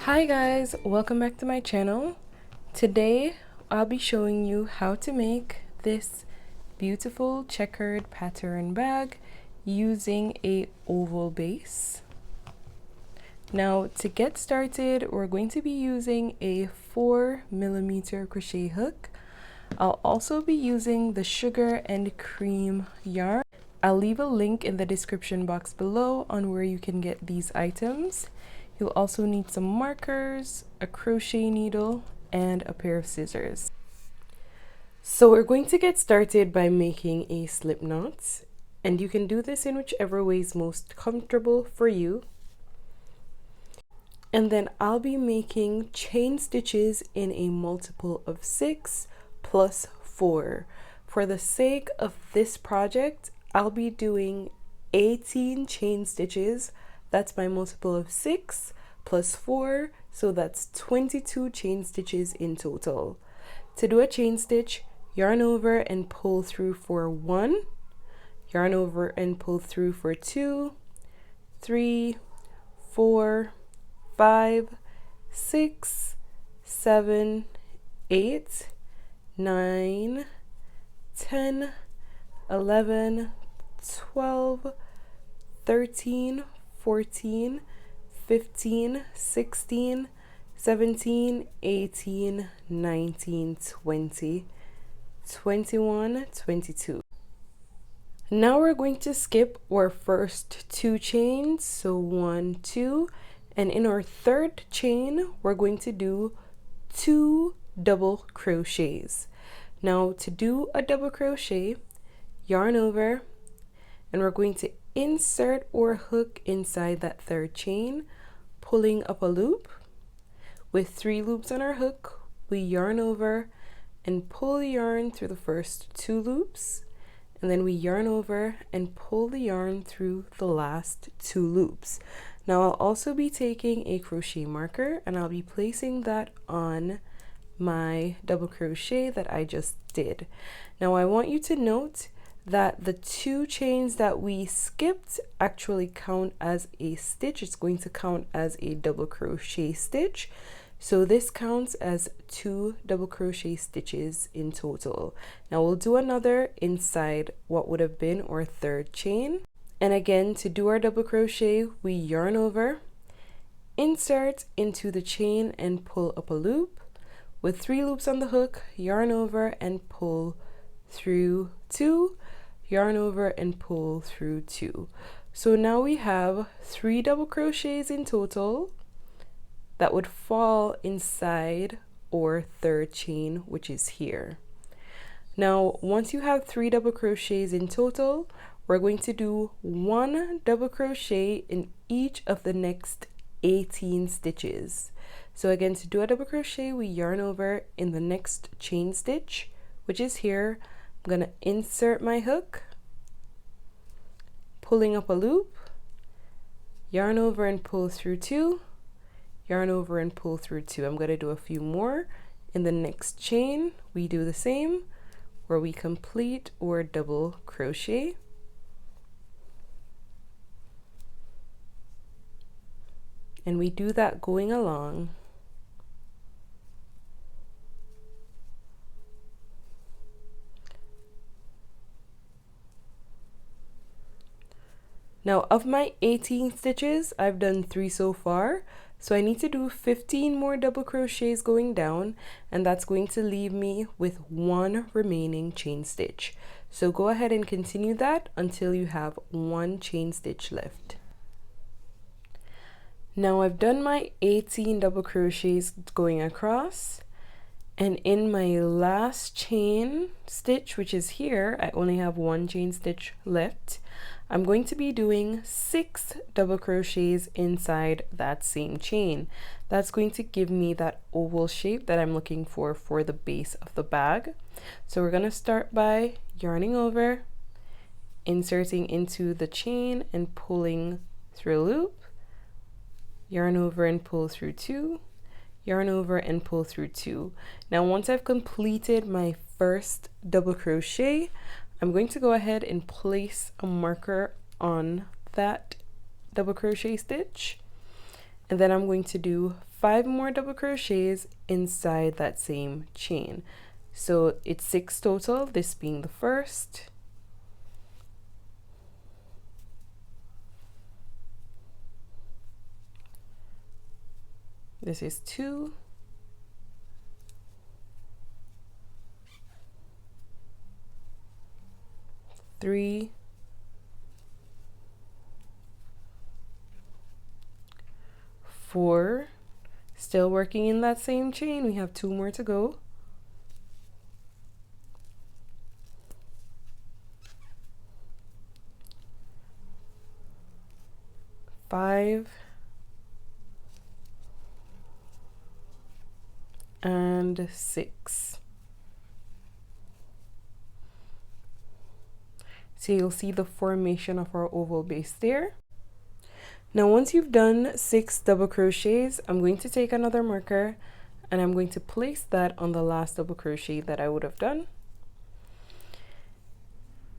Hi guys, welcome back to my channel. Today I'll be showing you how to make this beautiful checkered pattern bag using a oval base. Now to get started, we're going to be using a 4mm crochet hook. I'll also be using the sugar and cream yarn. I'll leave a link in the description box below on where you can get these items. You'll also need some markers, a crochet needle, and a pair of scissors. So we're going to get started by making a slip knot, and you can do this in whichever way is most comfortable for you. And then I'll be making chain stitches in a multiple of 6 plus 4. For the sake of this project, I'll be doing 18 chain stitches. That's my multiple of 6 plus 4, so that's 22 chain stitches in total. To do a chain stitch, yarn over and pull through for 1, yarn over and pull through for 2, 3, 4, 5, 6, 7, 8, 9, 10, 11, 12, 13, 14, 15, 16, 17, 18, 19, 20, 21, 22. Now we're going to skip our first 2 chains, so 1, 2, and in our third chain we're going to do 2 double crochets. Now to do a double crochet, yarn over, and we're going to insert our hook inside that third chain, pulling up a loop. With 3 loops on our hook, we yarn over and pull the yarn through the first 2 loops, and then we yarn over and pull the yarn through the last 2 loops. Now I'll also be taking a crochet marker and I'll be placing that on my double crochet that I just did. Now I want you to note that the 2 chains that we skipped actually count as a stitch. It's going to count as a double crochet stitch. So this counts as 2 double crochet stitches in total. Now we'll do another inside what would have been our third chain. And again, to do our double crochet, we yarn over, insert into the chain and pull up a loop. With 3 loops on the hook, yarn over and pull through 2, yarn over and pull through 2. So now we have 3 double crochets in total that would fall inside our third chain, which is here. Now once you have 3 double crochets in total, we're going to do 1 double crochet in each of the next 18 stitches. So again, to do a double crochet, we yarn over in the next chain stitch, which is here. I'm going to insert my hook, pulling up a loop, yarn over and pull through 2, yarn over and pull through 2. I'm going to do a few more. In the next chain, we do the same, where we complete our double crochet. And we do that going along. Now of my 18 stitches, I've done 3 so far, so I need to do 15 more double crochets going down, and that's going to leave me with 1 remaining chain stitch. So go ahead and continue that until you have 1 chain stitch left. Now I've done my 18 double crochets going across, and in my last chain stitch, which is here, I only have 1 chain stitch left. I'm going to be doing 6 double crochets inside that same chain. That's going to give me that oval shape that I'm looking for the base of the bag. So we're going to start by yarning over, inserting into the chain and pulling through a loop, yarn over and pull through 2, yarn over and pull through 2. Now once I've completed my first double crochet, I'm going to go ahead and place a marker on that double crochet stitch, and then I'm going to do 5 more double crochets inside that same chain. So it's 6 total, this being the first. This is 2. 3. 4. Still working in that same chain, we have 2 more to go. 5 and 6. So you'll see the formation of our oval base there. Now once you've done 6 double crochets, I'm going to take another marker and I'm going to place that on the last double crochet that I would have done.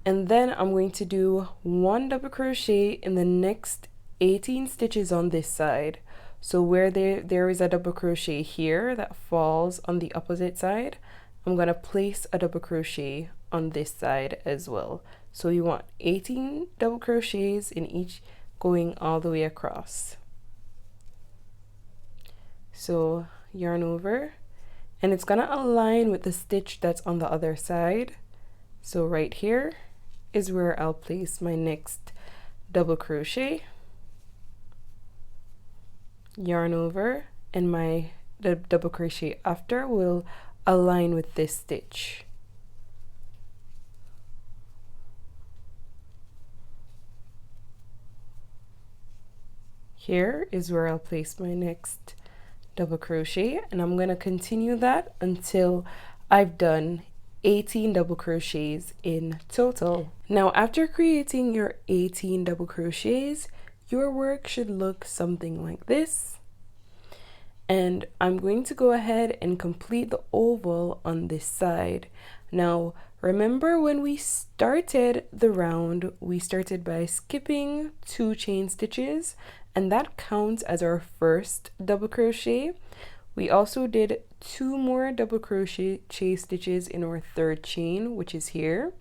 And then I'm going to do 1 double crochet in the next 18 stitches on this side. So where there is a double crochet here that falls on the opposite side, I'm going to place a double crochet on this side as well. So you want 18 double crochets in each, going all the way across. So yarn over, and it's gonna align with the stitch that's on the other side. So right here is where I'll place my next double crochet. Yarn over, and the double crochet after will align with this stitch. Here is where I'll place my next double crochet, and I'm going to continue that until I've done 18 double crochets in total. Now after creating your 18 double crochets, your work should look something like this. And I'm going to go ahead and complete the oval on this side. Now remember, when we started the round, we started by skipping 2 chain stitches, and that counts as our first double crochet. We also did 2 more double crochet stitches in our 3rd chain, which is here.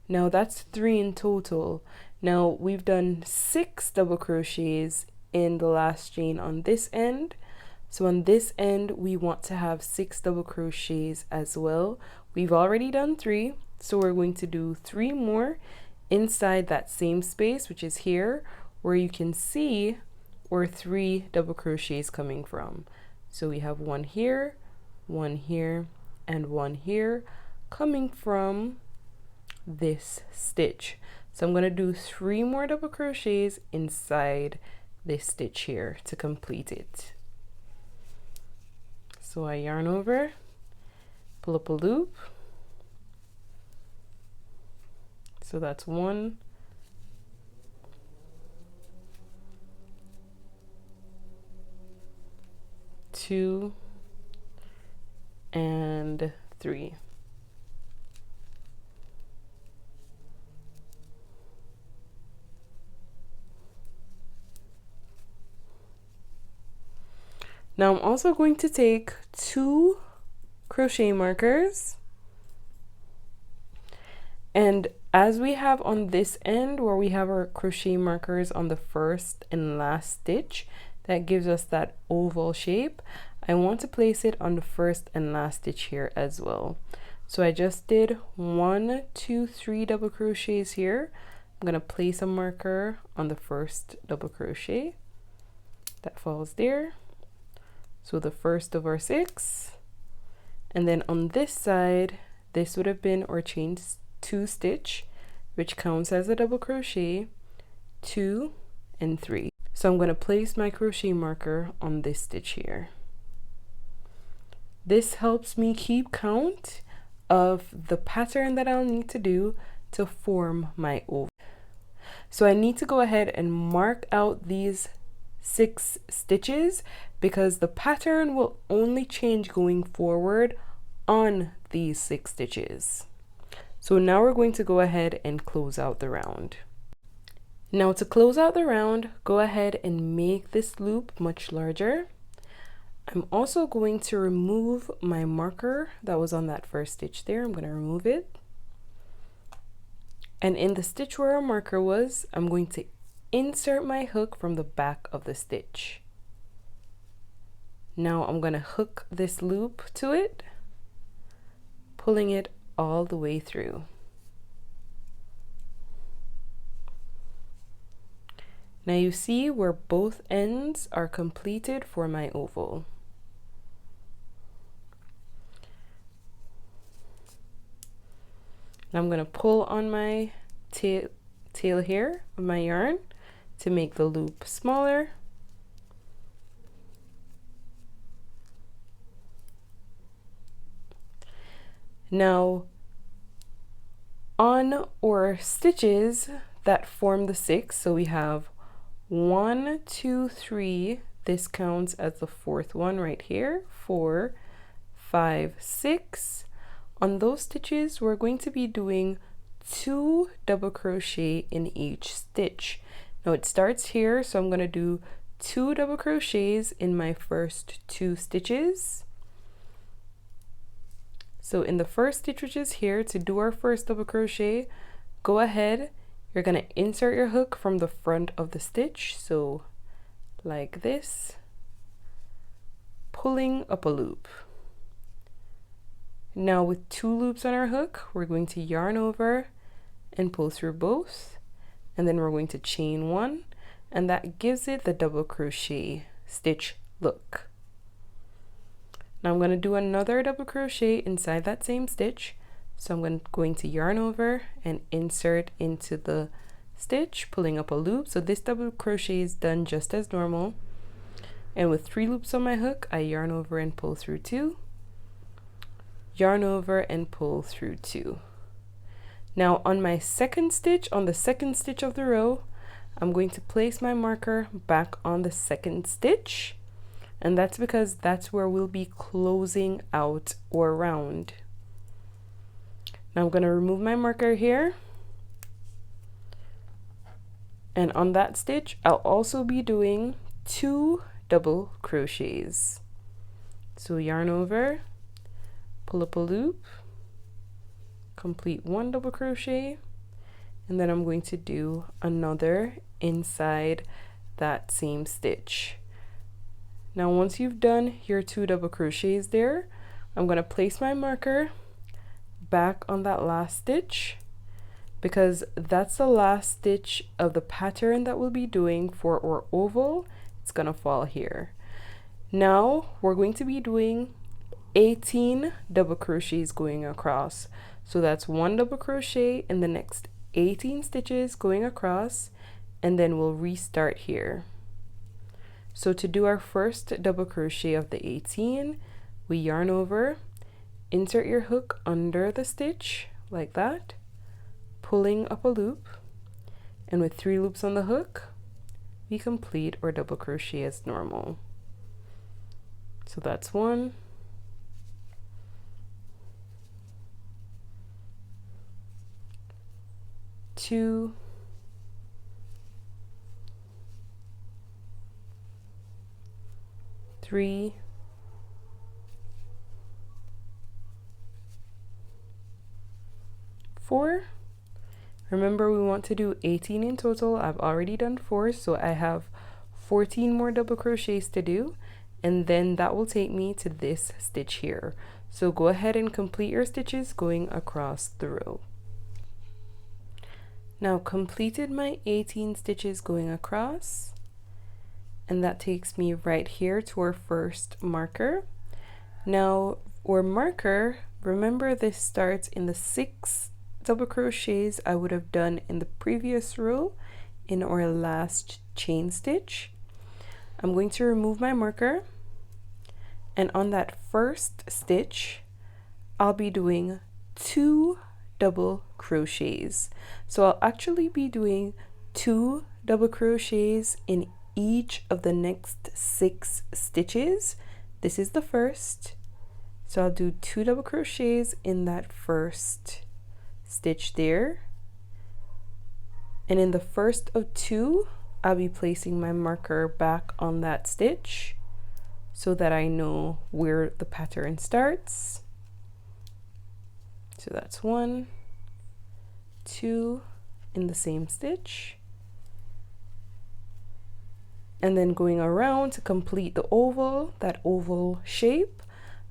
Now that's 3 in total. Now we've done 6 double crochets in the last chain on this end. So on this end, we want to have 6 double crochets as well. We've already done 3, so we're going to do 3 more inside that same space, which is here, where you can see where 3 double crochets coming from. So we have 1 here, 1 here, and 1 here coming from this stitch. So I'm going to do 3 more double crochets inside this stitch here to complete it. So I yarn over, pull up a loop. So that's 1, 2, and 3. Now I'm also going to take 2 crochet markers, and as we have on this end where we have our crochet markers on the first and last stitch, that gives us that oval shape. I want to place it on the first and last stitch here as well. So I just did 1, 2, 3 double crochets here. I'm going to place a marker on the first double crochet that falls there. So the first of our 6, and then on this side, this would have been our chain 2 stitch, which counts as a double crochet, 2 and 3. So I'm going to place my crochet marker on this stitch here. This helps me keep count of the pattern that I'll need to do to form my oval. So I need to go ahead and mark out these 6 stitches because the pattern will only change going forward on these 6 stitches. So now we're going to go ahead and close out the round. Now to close out the round, go ahead and make this loop much larger. I'm also going to remove my marker that was on that first stitch there. I'm going to remove it. And in the stitch where our marker was, I'm going to insert my hook from the back of the stitch. Now I'm going to hook this loop to it, pulling it all the way through. Now you see where both ends are completed for my oval. Now I'm going to pull on my tail here of my yarn to make the loop smaller. Now on our stitches that form the 6, so we have 1, 2, 3, this counts as the 4th one right here, 4, 5, 6. On those stitches, we're going to be doing 2 double crochet in each stitch. Now it starts here, so I'm going to do 2 double crochets in my first 2 stitches. So in the first stitch, which is here, to do our first double crochet, go ahead, you're going to insert your hook from the front of the stitch, so like this, pulling up a loop. Now with 2 loops on our hook, we're going to yarn over and pull through both, and then we're going to chain 1, and that gives it the double crochet stitch look. Now I'm going to do another double crochet inside that same stitch, so I'm going to yarn over and insert into the stitch, pulling up a loop. So this double crochet is done just as normal, and with 3 loops on my hook, I yarn over and pull through 2, yarn over and pull through 2. Now on my second stitch, on the second stitch of the row, I'm going to place my marker back on the second stitch, and that's because that's where we'll be closing out our round. Now I'm going to remove my marker here, and on that stitch I'll also be doing 2 double crochets. So yarn over, pull up a loop, complete 1 double crochet, and then I'm going to do another inside that same stitch. Now once you've done your 2 double crochets there, I'm going to place my marker back on that last stitch, because that's the last stitch of the pattern that we'll be doing for our oval. It's going to fall here. Now we're going to be doing 18 double crochets going across. So that's 1 double crochet in the next 18 stitches going across, and then we'll restart here. So to do our first double crochet of the 18, we yarn over, insert your hook under the stitch like that, pulling up a loop, and with 3 loops on the hook, we complete our double crochet as normal. So that's 1, 2, 3, 4. Remember, we want to do 18 in total. I've already done 4, so I have 14 more double crochets to do, and then that will take me to this stitch here. So go ahead and complete your stitches going across the row. Now completed my 18 stitches going across, and that takes me right here to our first marker. Now our marker, remember, this starts in the 6 double crochets I would have done in the previous row in our last chain stitch. I'm going to remove my marker, and on that first stitch I'll be doing 2 double crochets. So I'll actually be doing 2 double crochets in each of the next 6 stitches. This is the first, so I'll do 2 double crochets in that first stitch there, and in the first of 2 I'll be placing my marker back on that stitch. so that I know where the pattern starts. So that's 1, 2 in the same stitch, and then going around to complete the oval, that oval shape,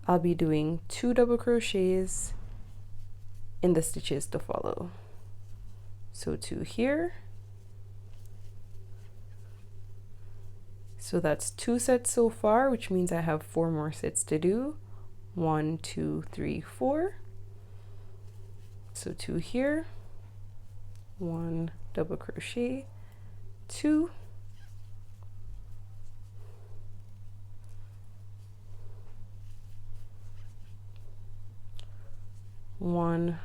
I'll be doing 2 double crochets in the stitches to follow. So 2 here. So that's 2 sets so far, which means I have 4 more sets to do. 1, 2, 3, 4. So 2 here, 1 double crochet, 2, 1,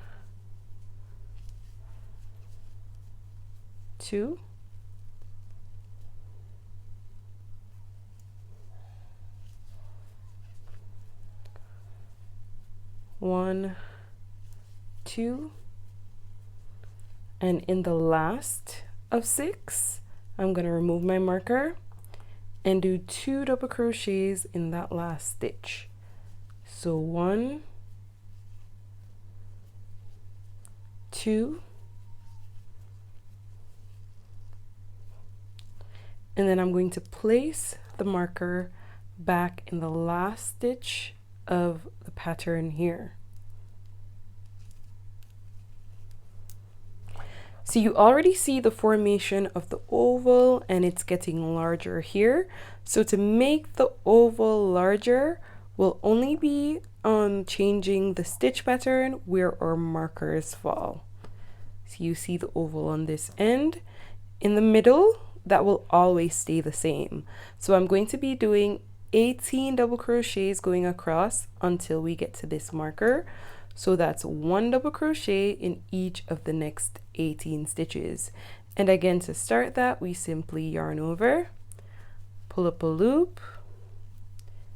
2, 1, 2, and in the last of 6 I'm going to remove my marker and do 2 double crochets in that last stitch. So 1, 2, and then I'm going to place the marker back in the last stitch of the pattern here. So you already see the formation of the oval and it's getting larger here. So to make the oval larger, we'll only be changing the stitch pattern where our markers fall. So you see the oval on this end. In the middle, that will always stay the same. So I'm going to be doing 18 double crochets going across until we get to this marker. So that's 1 double crochet in each of the next 18 stitches. And again, to start that, we simply yarn over, pull up a loop,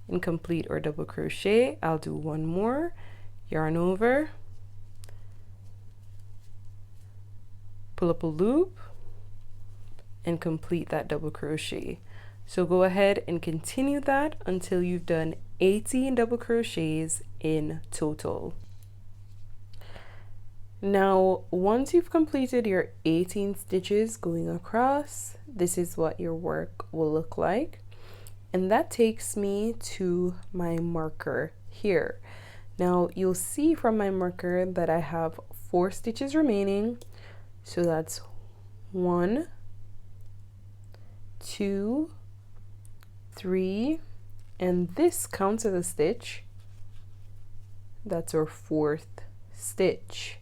and complete our double crochet. I'll do 1 more, yarn over, pull up a loop, and complete that double crochet. So go ahead and continue that until you've done 18 double crochets in total. Now, once you've completed your 18 stitches going across, this is what your work will look like. And that takes me to my marker here. Now, you'll see from my marker that I have 4 stitches remaining. So that's 1, 2, 3, and this counts as a stitch. That's our 4th stitch.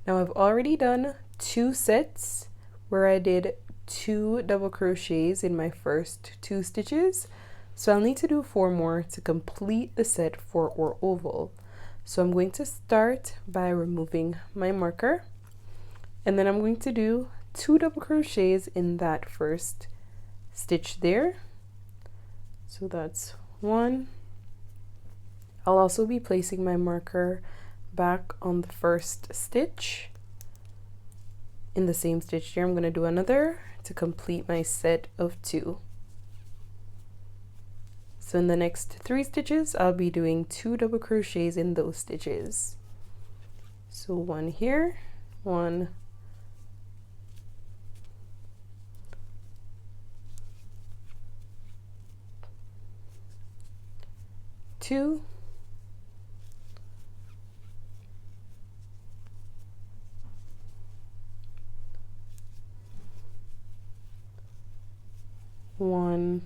Now I've already done 2 sets where I did 2 double crochets in my first 2 stitches. So I'll need to do 4 more to complete the set for our oval. So I'm going to start by removing my marker, and then I'm going to do 2 double crochets in that first stitch there. So that's 1. I'll also be placing my marker back on the first stitch. In the same stitch here, I'm going to do another to complete my set of 2. So in the next 3 stitches, I'll be doing 2 double crochets in those stitches. So 1 here, 1, 2, 1,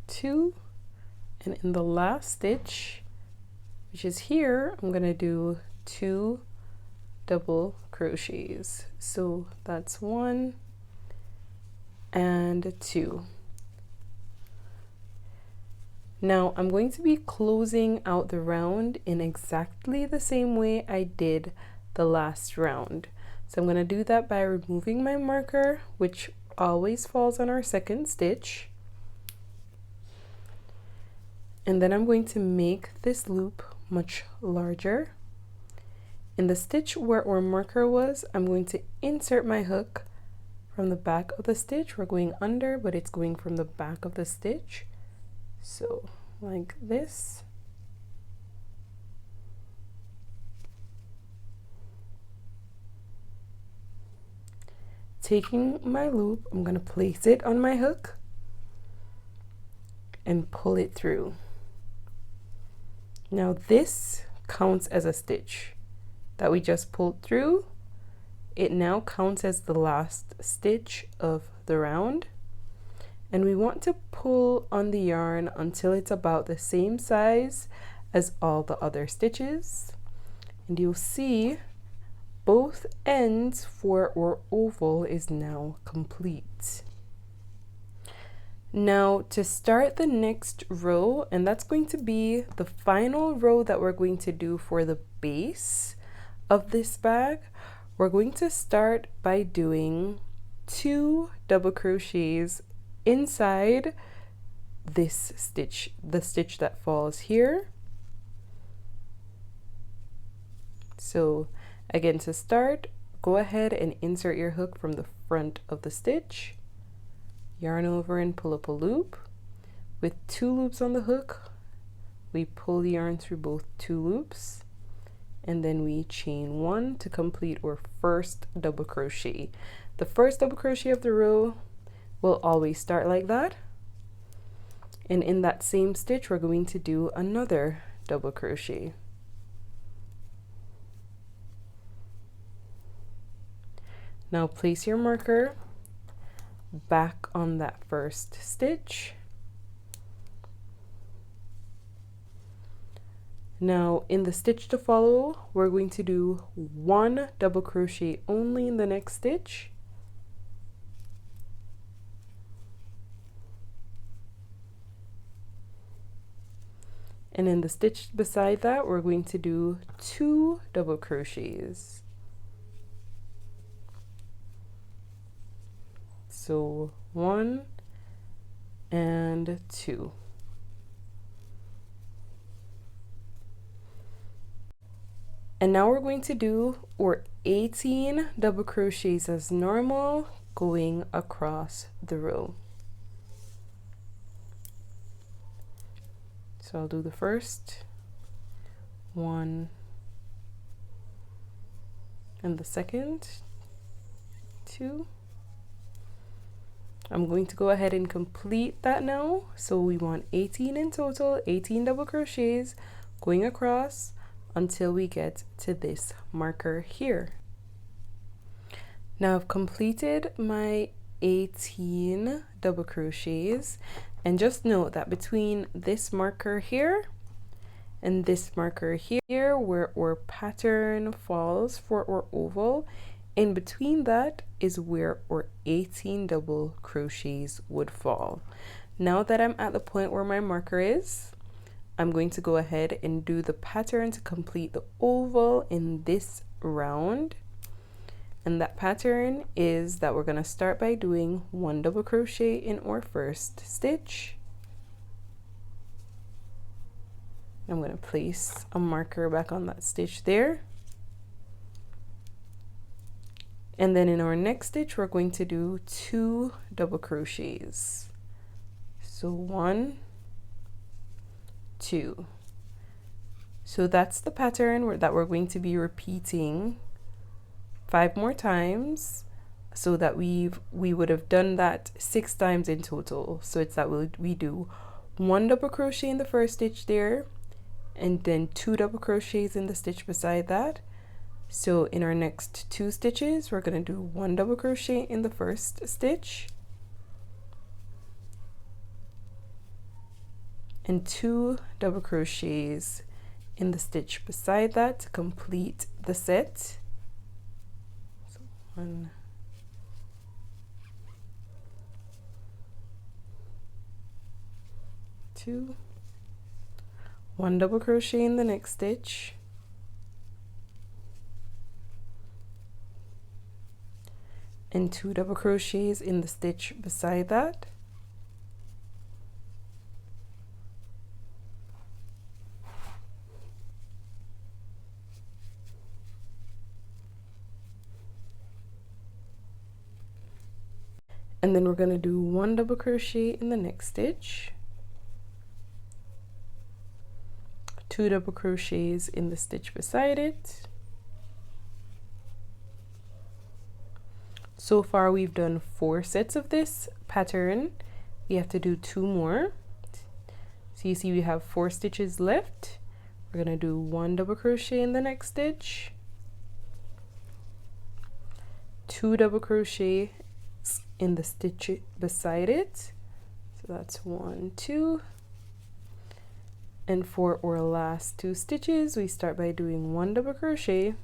2, and in the last stitch, which is here, I'm going to do 2 double crochets. So that's 1 and 2. Now I'm going to be closing out the round in exactly the same way I did the last round. So I'm going to do that by removing my marker, which always falls on our second stitch. And then I'm going to make this loop much larger. In the stitch where our marker was, I'm going to insert my hook from the back of the stitch. We're going under, but it's going from the back of the stitch. So like this. Taking my loop, I'm going to place it on my hook and pull it through. Now this counts as a stitch that we just pulled through. It now counts as the last stitch of the round, and we want to pull on the yarn until it's about the same size as all the other stitches, and you'll see both ends for our oval is now complete. Now to start the next row, and that's going to be the final row that we're going to do for the base of this bag, we're going to start by doing 2 double crochets inside this stitch, the stitch that falls here. So again, to start, go ahead and insert your hook from the front of the stitch, yarn over and pull up a loop. With 2 loops on the hook, we pull the yarn through both 2 loops, and then we chain 1 to complete our first double crochet. The first double crochet of the row will always start like that, and in that same stitch we're going to do another double crochet. Now place your marker back on that first stitch. Now in the stitch to follow, we're going to do 1 double crochet only in the next stitch. And in the stitch beside that, we're going to do 2 double crochets. So 1 and 2. And now we're going to do our 18 double crochets as normal, going across the row. So I'll do the first 1 and the second 2. I'm going to go ahead and complete that now. So we want 18 in total, 18 double crochets going across until we get to this marker here. Now I've completed my 18 double crochets, and just note that between this marker here and this marker here, where our pattern falls for our oval, in between that is where our 18 double crochets would fall. Now that I'm at the point where my marker is, I'm going to go ahead and do the pattern to complete the oval in this round. And that pattern is that we're going to start by doing 1 double crochet in our first stitch. I'm going to place a marker back on that stitch there. And then in our next stitch, we're going to do 2 double crochets. So 1, 2. So that's the pattern that we're going to be repeating 5 more times, so that we would have done that 6 times in total. So it's that we do 1 double crochet in the first stitch there, and then 2 double crochets in the stitch beside that. So in our next 2 stitches, we're going to do 1 double crochet in the first stitch and 2 double crochets in the stitch beside that to complete the set. So 1, 2, 1 double crochet in the next stitch, and 2 double crochets in the stitch beside that. And then we're going to do 1 double crochet in the next stitch, 2 double crochets in the stitch beside it. So far we've done 4 sets of this pattern. We have to do 2 more. So you see we have 4 stitches left. We're going to do 1 double crochet in the next stitch, 2 double crochet in the stitch beside it. So that's 1, 2. And for our last 2 stitches, we start by doing 1 double crochet.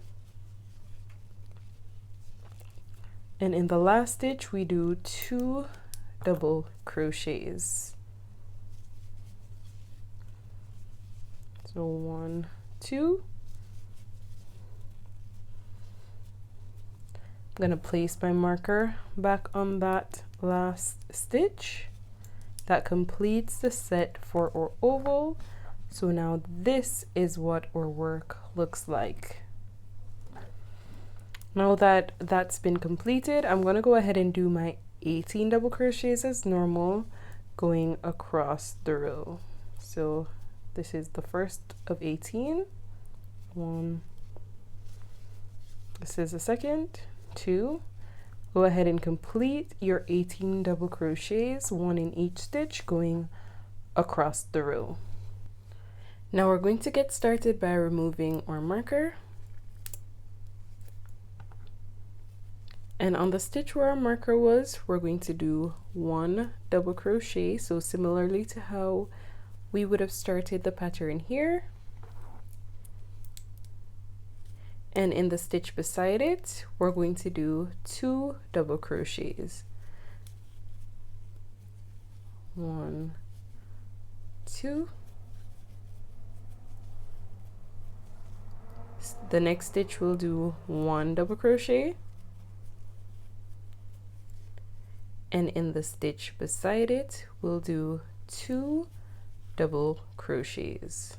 And in the last stitch, we do 2 double crochets. So 1, 2. I'm going to place my marker back on that last stitch. That completes the set for our oval. So now this is what our work looks like. Now that that's been completed, I'm going to go ahead and do my 18 double crochets as normal, going across the row. So this is the first of 18. 1. This is the second. 2. Go ahead and complete your 18 double crochets, 1 in each stitch, going across the row. Now we're going to get started by removing our marker. And on the stitch where our marker was, we're going to do 1 double crochet. So similarly to how we would have started the pattern here. And in the stitch beside it, we're going to do 2 double crochets. 1, 2. The next stitch we'll do 1 double crochet. And in the stitch beside it, we'll do 2 double crochets.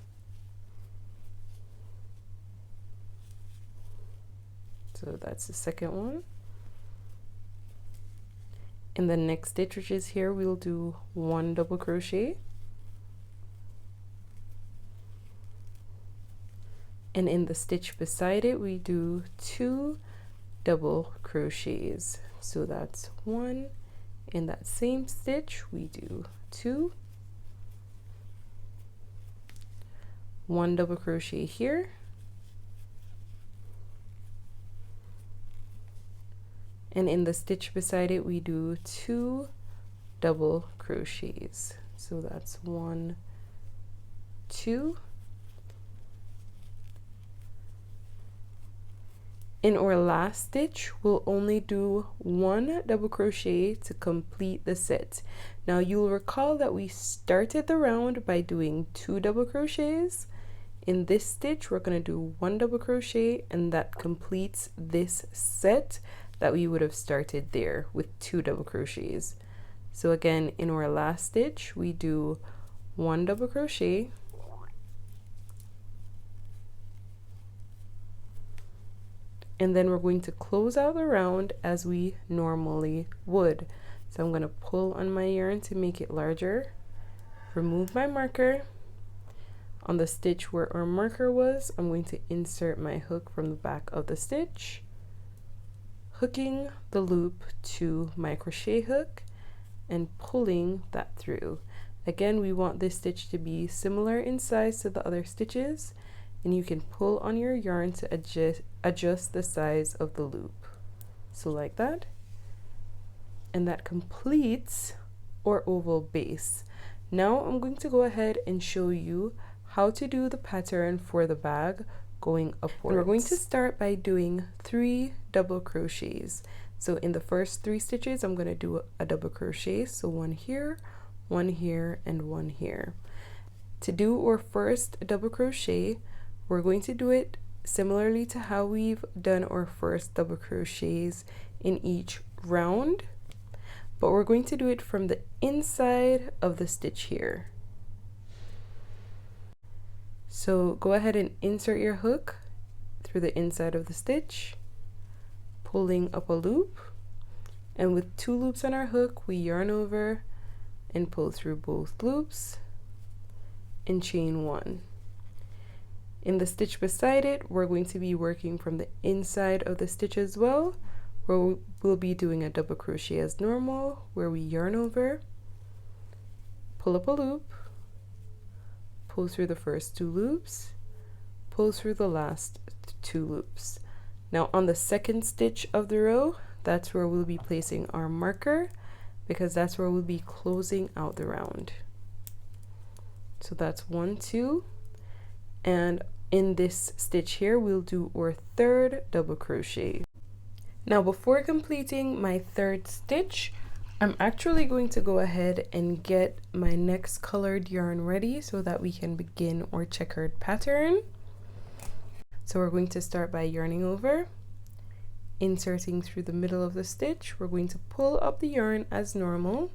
So that's the second one. In the next stitch, which is here, we'll do 1 double crochet. And in the stitch beside it, we do 2 double crochets. So that's 1. In that same stitch, we do 2. 1 double crochet here. And in the stitch beside it, we do 2 double crochets. So that's 1, 2. In our last stitch, we'll only do 1 double crochet to complete the set. Now you'll recall that we started the round by doing 2 double crochets. In this stitch, we're going to do 1 double crochet, and that completes this set that we would have started there with 2 double crochets. So again, in our last stitch, we do 1 double crochet, and then we're going to close out the round as we normally would. So I'm going to pull on my yarn to make it larger, remove my marker. On the stitch where our marker was, I'm going to insert my hook from the back of the stitch, hooking the loop to my crochet hook and pulling that through. Again, we want this stitch to be similar in size to the other stitches, and you can pull on your yarn to adjust the size of the loop. So like that. And that completes our oval base. Now I'm going to go ahead and show you how to do the pattern for the bag going upwards. And we're going to start by doing 3 double crochets. So in the first 3 stitches, I'm going to do a double crochet. So 1 here, 1 here, and 1 here. To do our first double crochet, we're going to do it similarly to how we've done our first double crochets in each round, but we're going to do it from the inside of the stitch here. So go ahead and insert your hook through the inside of the stitch, pulling up a loop, And with 2 loops on our hook, we yarn over and pull through both loops and chain 1. In the stitch beside it, we're going to be working from the inside of the stitch as well, where we'll be doing a double crochet as normal, where we yarn over, pull up a loop, pull through the first 2 loops, pull through the last 2 loops. Now on the second stitch of the row, that's where we'll be placing our marker, because that's where we'll be closing out the round. So that's 1, 2, and in this stitch here we'll do our 3rd double crochet. Now before completing my 3rd stitch, I'm actually going to go ahead and get my next colored yarn ready so that we can begin our checkered pattern. So we're going to start by yarning over, inserting through the middle of the stitch. We're going to pull up the yarn as normal,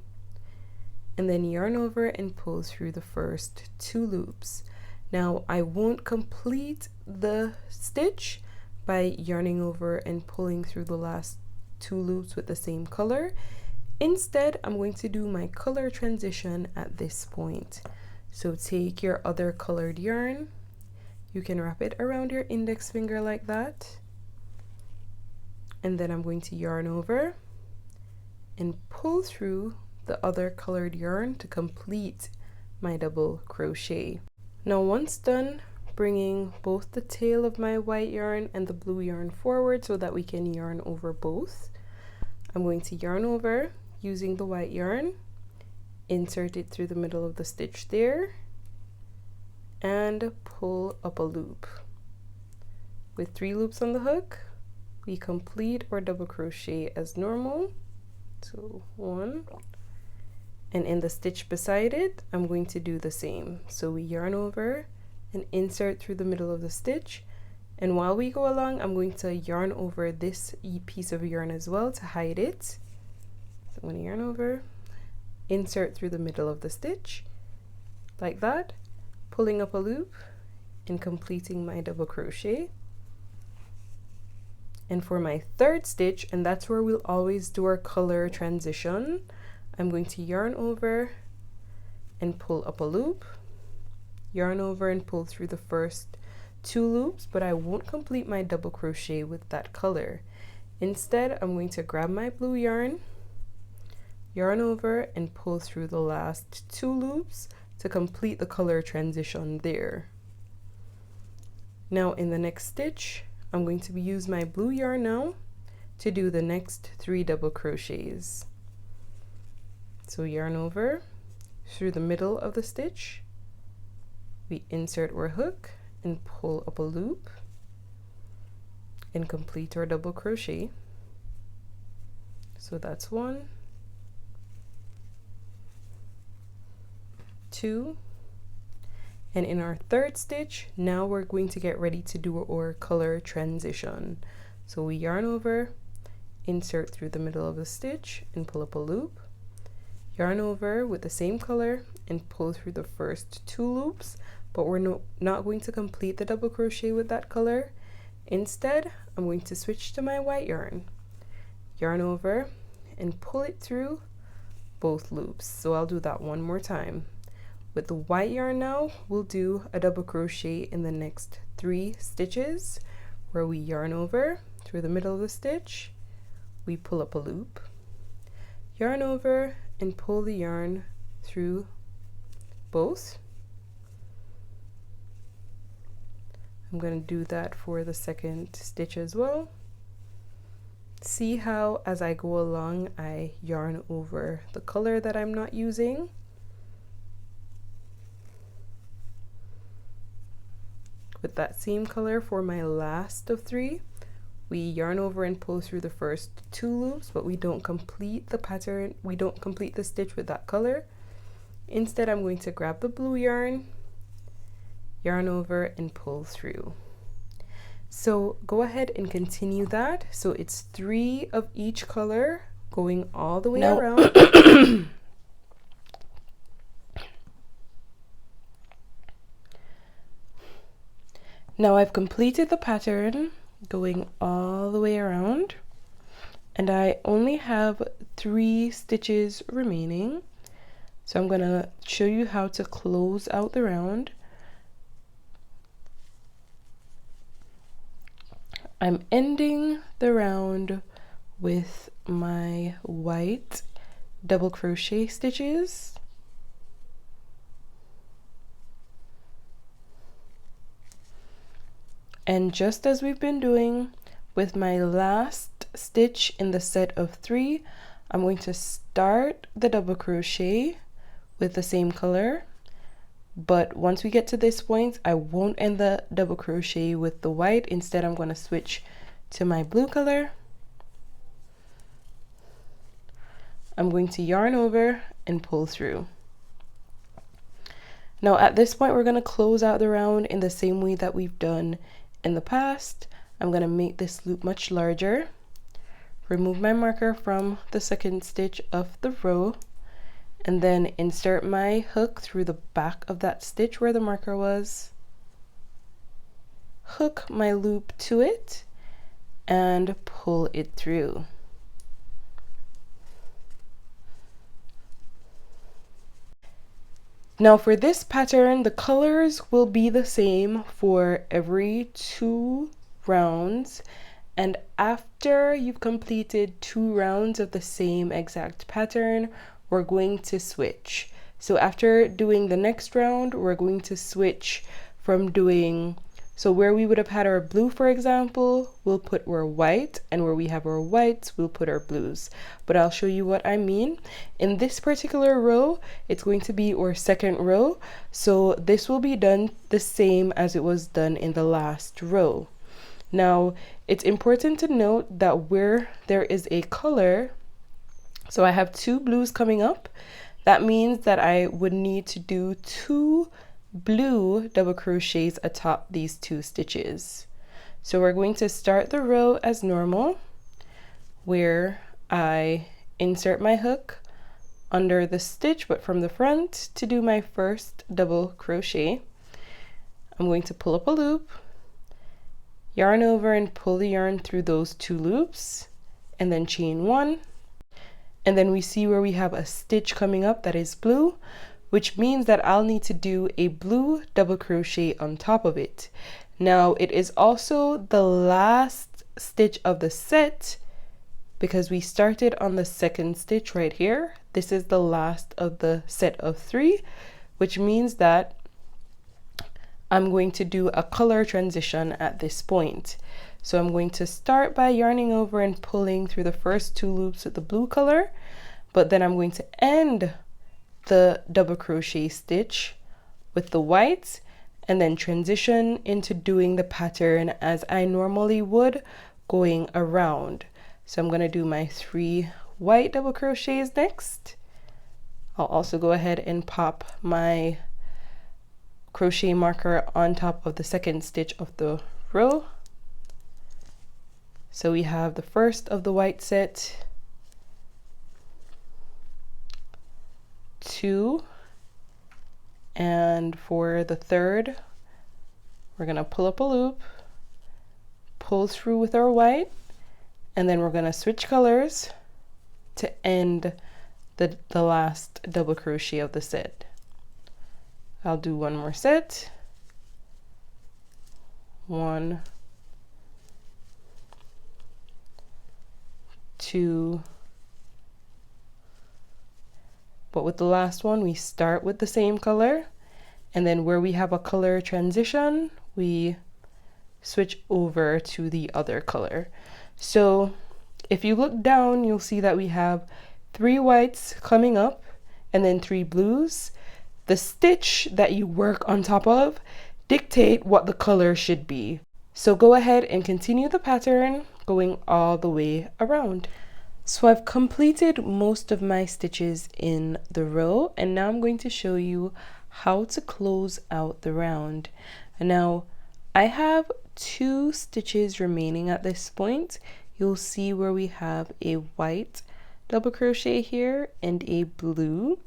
and then yarn over and pull through the first 2 loops. Now I won't complete the stitch by yarning over and pulling through the last 2 loops with the same color. Instead, I'm going to do my color transition at this point. So take your other colored yarn, you can wrap it around your index finger like that, and then I'm going to yarn over and pull through the other colored yarn to complete my double crochet. Now once done, bringing both the tail of my white yarn and the blue yarn forward so that we can yarn over both, I'm going to yarn over using the white yarn, insert it through the middle of the stitch there, and pull up a loop. With 3 loops on the hook, we complete our double crochet as normal. So 1, and in the stitch beside it, I'm going to do the same. So we yarn over and insert through the middle of the stitch, and while we go along, I'm going to yarn over this piece of yarn as well to hide it. So I'm going to yarn over, insert through the middle of the stitch like that, pulling up a loop and completing my double crochet. And for my 3rd stitch, and that's where we'll always do our color transition, I'm going to yarn over and pull up a loop, yarn over and pull through the first 2 loops, but I won't complete my double crochet with that color. Instead, I'm going to grab my blue yarn, yarn over and pull through the last 2 loops to complete the color transition there. Now in the next stitch, I'm going to use my blue yarn now to do the next 3 double crochets. So yarn over through the middle of the stitch, we insert our hook and pull up a loop and complete our double crochet. So that's 1, 2, and in our 3rd stitch, now we're going to get ready to do our color transition. So we yarn over, insert through the middle of the stitch and pull up a loop, yarn over with the same color and pull through the first 2 loops, but we're not going to complete the double crochet with that color. Instead, I'm going to switch to my white yarn, yarn over and pull it through both loops. So I'll do that one more time. With the white yarn now, we'll do a double crochet in the next 3 stitches, where we yarn over through the middle of the stitch, we pull up a loop, yarn over and pull the yarn through both. I'm going to do that for the 2nd stitch as well. See how as I go along I yarn over the color that I'm not using. With that same color for my last of 3, we yarn over and pull through the first 2 loops, but we don't complete the pattern, we don't complete the stitch with that color. Instead, I'm going to grab the blue yarn, yarn over and pull through. So go ahead and continue that. So it's 3 of each color going all the way around. Now I've completed the pattern going all the way around. and I only have 3 stitches remaining. So I'm gonna show you how to close out the round. I'm ending the round with my white double crochet stitches. And just as we've been doing with my last stitch in the set of 3, I'm going to start the double crochet with the same color. But once we get to this point, I won't end the double crochet with the white. Instead, I'm going to switch to my blue color. I'm going to yarn over and pull through. Now at this point, we're going to close out the round in the same way that we've done in the past. I'm going to make this loop much larger. Remove my marker from the second stitch of the row, and then insert my hook through the back of that stitch where the marker was. Hook my loop to it and pull it through. Now for this pattern, the colors will be the same for every 2 rounds, and after you've completed 2 rounds of the same exact pattern, we're going to switch. So after doing the next round, we're going to switch from doing, so where we would have had our blue, for example, we'll put our white, and where we have our whites, we'll put our blues. But I'll show you what I mean. In this particular row, it's going to be our second row. So this will be done the same as it was done in the last row. Now, it's important to note that where there is a color, so I have 2 blues coming up. That means that I would need to do 2 blue double crochets atop these 2 stitches. So we're going to start the row as normal, where I insert my hook under the stitch but from the front to do my first double crochet. I'm going to pull up a loop, yarn over and pull the yarn through those 2 loops, and then chain 1. And then we see where we have a stitch coming up that is blue, which means that I'll need to do a blue double crochet on top of it. Now it is also the last stitch of the set because we started on the second stitch right here. This is the last of the set of 3, which means that I'm going to do a color transition at this point. So I'm going to start by yarning over and pulling through the first 2 loops with the blue color, but then I'm going to end the double crochet stitch with the white and then transition into doing the pattern as I normally would, going around. So I'm going to do my 3 white double crochets next. I'll also go ahead and pop my crochet marker on top of the second stitch of the row. So we have the first of the white set, 2, and for the third, we're going to pull up a loop, pull through with our white, and then we're going to switch colors to end the last double crochet of the set. I'll do one more set. 1, 2, but with the last one we start with the same color, and then where we have a color transition we switch over to the other color. So if you look down, you'll see that we have 3 whites coming up and then 3 blues. The stitch that you work on top of dictate what the color should be. So go ahead and continue the pattern going all the way around. So I've completed most of my stitches in the row, and now I'm going to show you how to close out the round. And now I have 2 stitches remaining at this point. You'll see where we have a white double crochet here and a blue,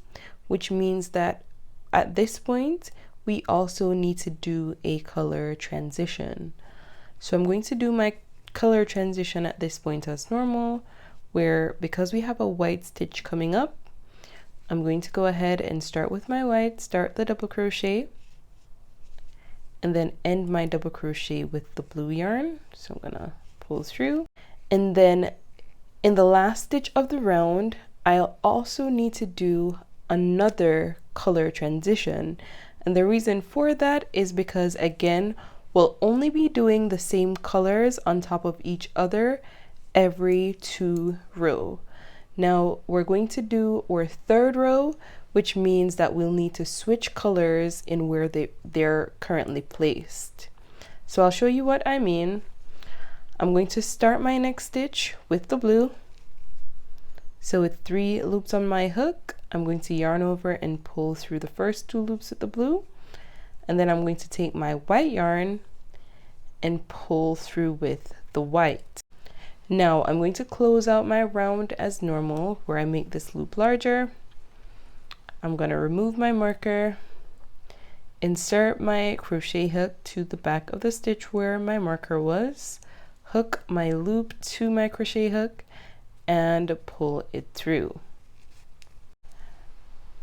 which means that at this point we also need to do a color transition. So I'm going to do my color transition at this point as normal, where because we have a white stitch coming up, I'm going to go ahead and start with my white, start the double crochet, and then end my double crochet with the blue yarn. So I'm gonna pull through, and then in the last stitch of the round, I'll also need to do another color transition. And the reason for that is because, again, we'll only be doing the same colors on top of each other every 2 rows. Now we're going to do our 3rd row, which means that we'll need to switch colors in where they're currently placed. So I'll show you what I mean. I'm going to start my next stitch with the blue. So with 3 loops on my hook, I'm going to yarn over and pull through the first 2 loops with the blue. And then I'm going to take my white yarn and pull through with the white. Now I'm going to close out my round as normal, where I make this loop larger. I'm going to remove my marker, insert my crochet hook to the back of the stitch where my marker was, hook my loop to my crochet hook, and pull it through.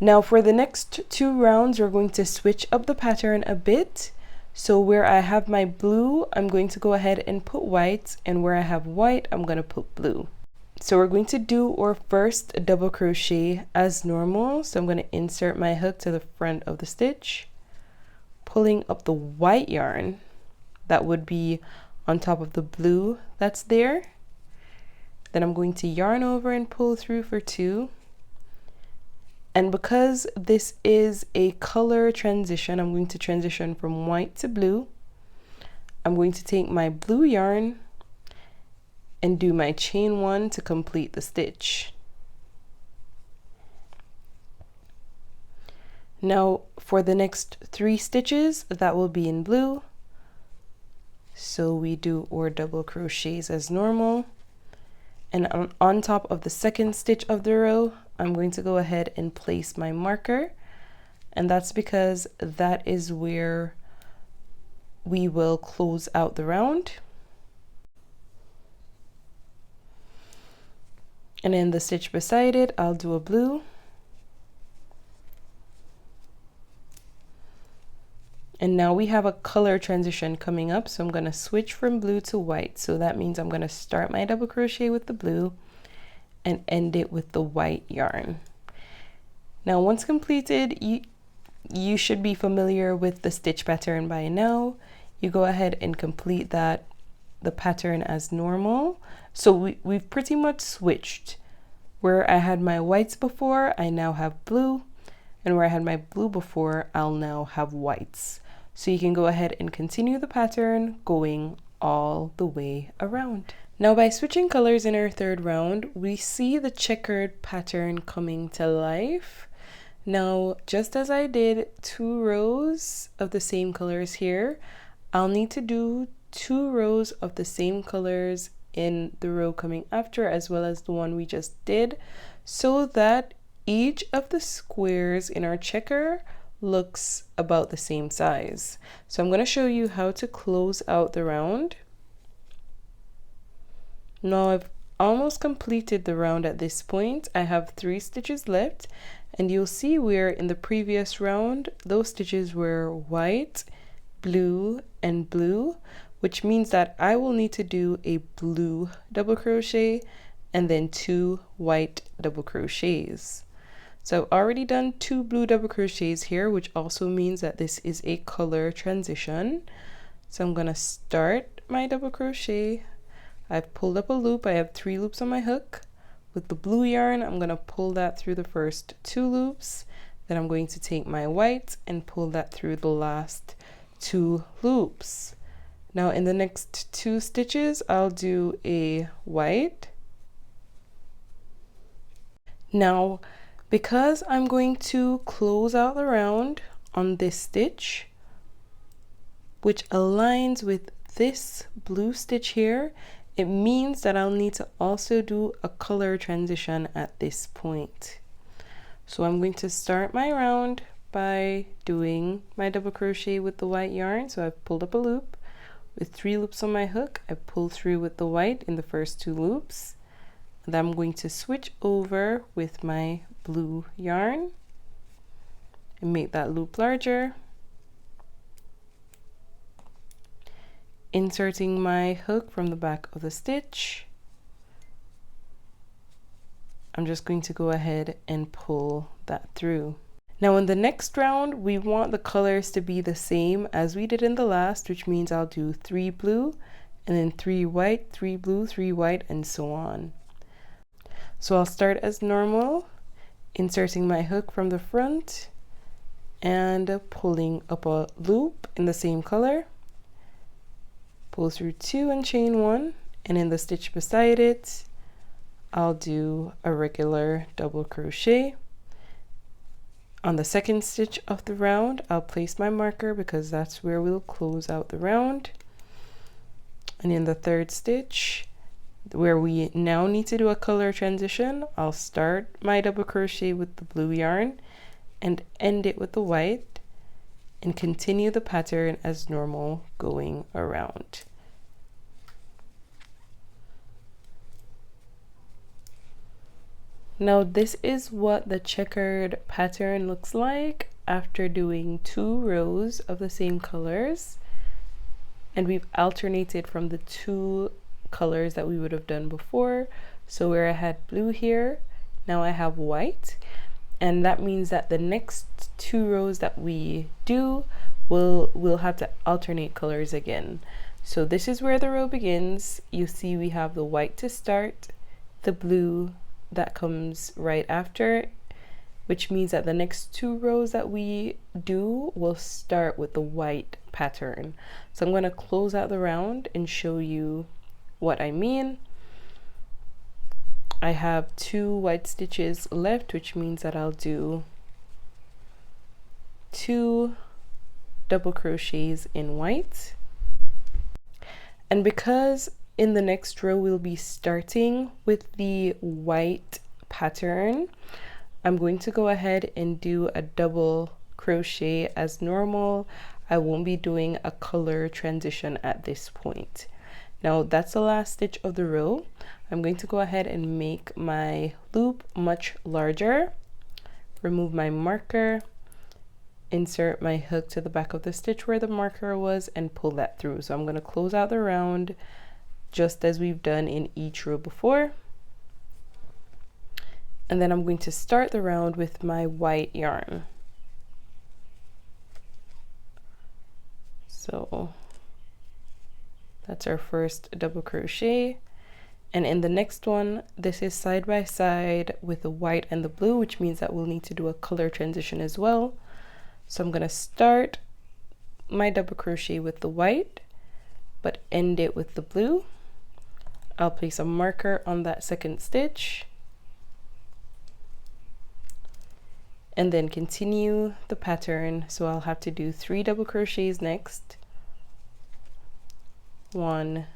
Now for the next 2 rounds, we're going to switch up the pattern a bit. So where I have my blue, I'm going to go ahead and put white, and where I have white, I'm going to put blue. So we're going to do our first double crochet as normal. So I'm going to insert my hook to the front of the stitch, pulling up the white yarn that would be on top of the blue that's there. Then I'm going to yarn over and pull through for 2. And because this is a color transition, I'm going to transition from white to blue. I'm going to take my blue yarn and do my chain 1 to complete the stitch. Now for the next 3 stitches, that will be in blue. So we do our double crochets as normal. And on top of the 2nd stitch of the row, I'm going to go ahead and place my marker, and that's because that is where we will close out the round. And in the stitch beside it, I'll do a blue. And now we have a color transition coming up, so I'm going to switch from blue to white. So that means I'm going to start my double crochet with the blue and end it with the white yarn. Now once completed, you should be familiar with the stitch pattern by now. You go ahead and complete the pattern as normal. So we've pretty much switched. Where I had my whites before, I now have blue, and where I had my blue before, I'll now have whites. So you can go ahead and continue the pattern going all the way around. Now by switching colors in our 3rd round, we see the checkered pattern coming to life. Now, just as I did 2 rows of the same colors here, I'll need to do 2 rows of the same colors in the row coming after, as well as the one we just did, so that each of the squares in our checker looks about the same size. So I'm going to show you how to close out the round. Now I've almost completed the round at this point. I have 3 stitches left, and you'll see where in the previous round those stitches were white, blue, and blue, which means that I will need to do a blue double crochet and then 2 white double crochets. So I've already done 2 blue double crochets here, which also means that this is a color transition. So I'm going to start my double crochet. I've pulled up a loop. I have 3 loops on my hook. With the blue yarn, I'm going to pull that through the first 2 loops. Then I'm going to take my white and pull that through the last 2 loops. Now in the next 2 stitches, I'll do a white. Now, because I'm going to close out the round on this stitch, which aligns with this blue stitch here, it means that I'll need to also do a color transition at this point. So I'm going to start my round by doing my double crochet with the white yarn. So I've pulled up a loop with 3 loops on my hook. I pull through with the white in the first 2 loops. Then I'm going to switch over with my blue yarn and make that loop larger. Inserting my hook from the back of the stitch. I'm just going to go ahead and pull that through. Now in the next round, we want the colors to be the same as we did in the last, which means I'll do 3 blue and then 3 white, 3 blue, 3 white, and so on. So I'll start as normal, inserting my hook from the front and pulling up a loop in the same color. Pull through 2 and chain 1, and in the stitch beside it, I'll do a regular double crochet. On the second stitch of the round, I'll place my marker because that's where we'll close out the round. And in the third stitch, where we now need to do a color transition, I'll start my double crochet with the blue yarn and end it with the white and continue the pattern as normal going around. Now this is what the checkered pattern looks like after doing 2 rows of the same colors, and we've alternated from the 2 colors that we would have done before. So where I had blue here, now I have white, and that means that the next 2 rows that we do we'll have to alternate colors again. So this is where the row begins. You see we have the white to start, the blue that comes right after, which means that the next 2 rows that we do will start with the white pattern. So I'm going to close out the round and show you what I mean. I have 2 white stitches left, which means that I'll do 2 double crochets in white. And because in the next row we'll be starting with the white pattern, I'm going to go ahead and do a double crochet as normal. I won't be doing a color transition at this point. Now that's the last stitch of the row. I'm going to go ahead and make my loop much larger, remove my marker, insert my hook to the back of the stitch where the marker was, and pull that through. So I'm going to close out the round just as we've done in each row before. And then I'm going to start the round with my white yarn. So that's our first double crochet. And in the next one, this is side by side with the white and the blue, which means that we'll need to do a color transition as well. So I'm going to start my double crochet with the white, but end it with the blue. I'll place a marker on that second stitch and then continue the pattern. So I'll have to do 3 double crochets next. 1,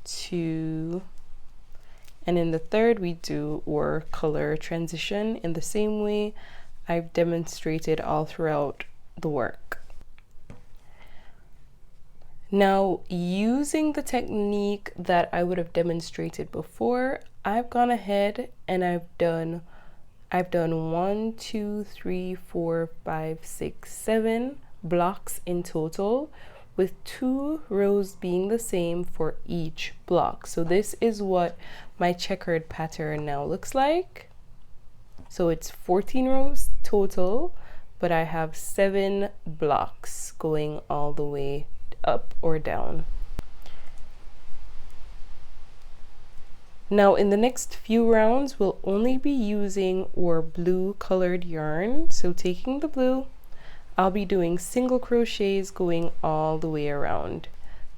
2, and in the third we do our color transition in the same way I've demonstrated all throughout the work. Now, using the technique that I would have demonstrated before, I've gone ahead and I've done 1, 2, 3, 4, 5, 6, 7 blocks in total, with 2 rows being the same for each block. So this is what my checkered pattern now looks like. So it's 14 rows total, but I have 7 blocks going all the way up or down. Now in the next few rounds, we'll only be using our blue colored yarn. So taking the blue, I'll be doing single crochets going all the way around.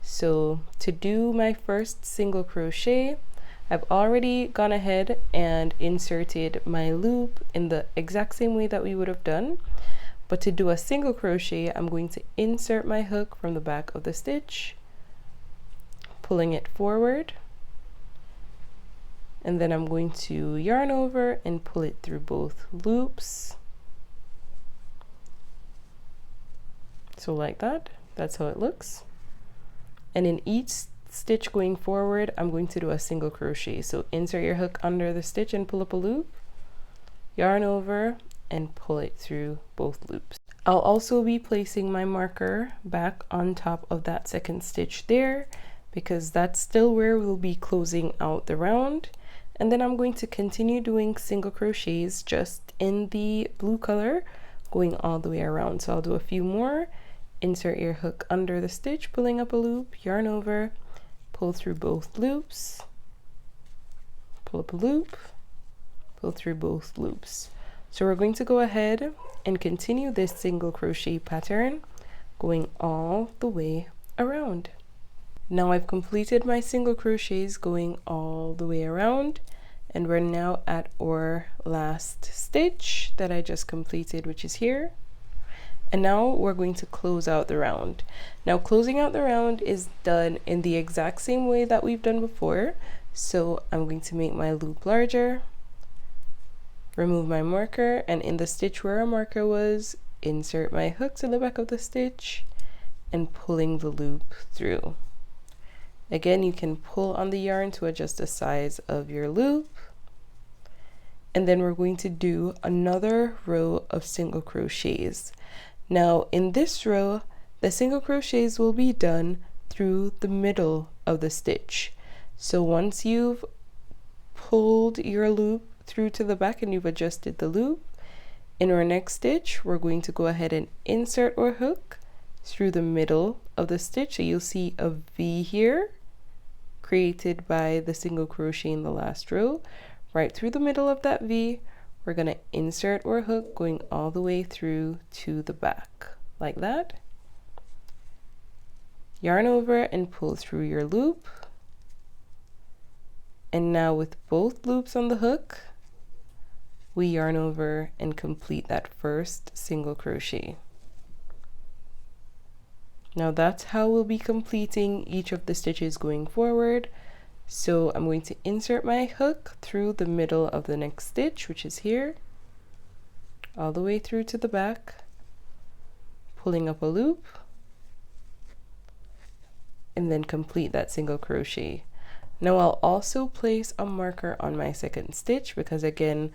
So to do my first single crochet, I've already gone ahead and inserted my loop in the exact same way that we would have done. But to do a single crochet, I'm going to insert my hook from the back of the stitch, pulling it forward, and then I'm going to yarn over and pull it through both loops. So like that, that's how it looks. And in each stitch going forward, I'm going to do a single crochet. So insert your hook under the stitch and pull up a loop, yarn over, and pull it through both loops. I'll also be placing my marker back on top of that second stitch there, because that's still where we'll be closing out the round. And then I'm going to continue doing single crochets just in the blue color, going all the way around. So I'll do a few more. Insert your hook under the stitch, pulling up a loop, yarn over, pull through both loops, pull up a loop, pull through both loops. So we're going to go ahead and continue this single crochet pattern going all the way around. Now I've completed my single crochets going all the way around, and we're now at our last stitch that I just completed, which is here. And now we're going to close out the round. Now closing out the round is done in the exact same way that we've done before. So I'm going to make my loop larger, remove my marker, and in the stitch where our marker was, insert my hook to the back of the stitch and pulling the loop through. Again, you can pull on the yarn to adjust the size of your loop. And then we're going to do another row of single crochets. Now in this row, the single crochets will be done through the middle of the stitch. So once you've pulled your loop through to the back and you've adjusted the loop, in our next stitch, we're going to go ahead and insert our hook through the middle of the stitch. So you'll see a V here created by the single crochet in the last row. Right through the middle of that V, we're going to insert our hook going all the way through to the back, like that. Yarn over and pull through your loop. And now with both loops on the hook, we yarn over and complete that first single crochet. Now that's how we'll be completing each of the stitches going forward. So I'm going to insert my hook through the middle of the next stitch, which is here, all the way through to the back, pulling up a loop, and then complete that single crochet. Now I'll also place a marker on my second stitch, because again,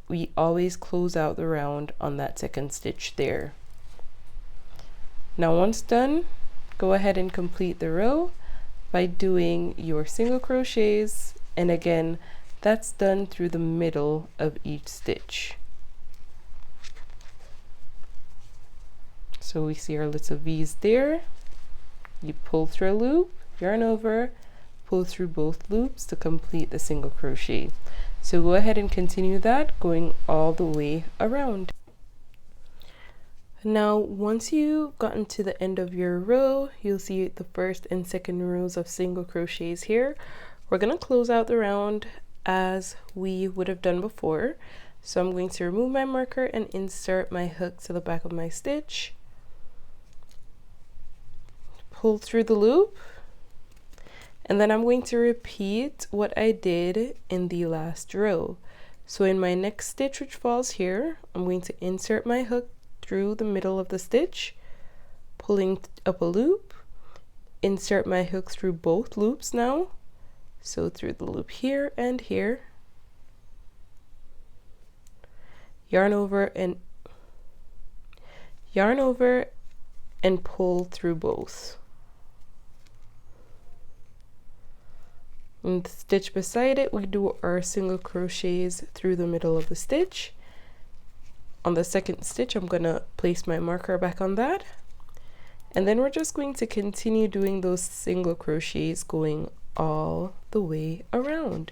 we always close out the round on that second stitch there. Now once done, go ahead and complete the row by doing your single crochets, and again that's done through the middle of each stitch. So we see our little V's there. You pull through a loop, yarn over, pull through both loops to complete the single crochet. So go ahead and continue that going all the way around. Now once you've gotten to the end of your row, you'll see the first and second rows of single crochets here. We're going to close out the round as we would have done before. So I'm going to remove my marker and insert my hook to the back of my stitch, pull through the loop, and then I'm going to repeat what I did in the last row. So in my next stitch, which falls here, I'm going to insert my hook through the middle of the stitch, pulling up a loop, insert my hook through both loops now, so through the loop here and here, yarn over and pull through both. In the stitch beside it, we do our single crochets through the middle of the stitch. On the second stitch, I'm going to place my marker back on that, and then we're just going to continue doing those single crochets going all the way around.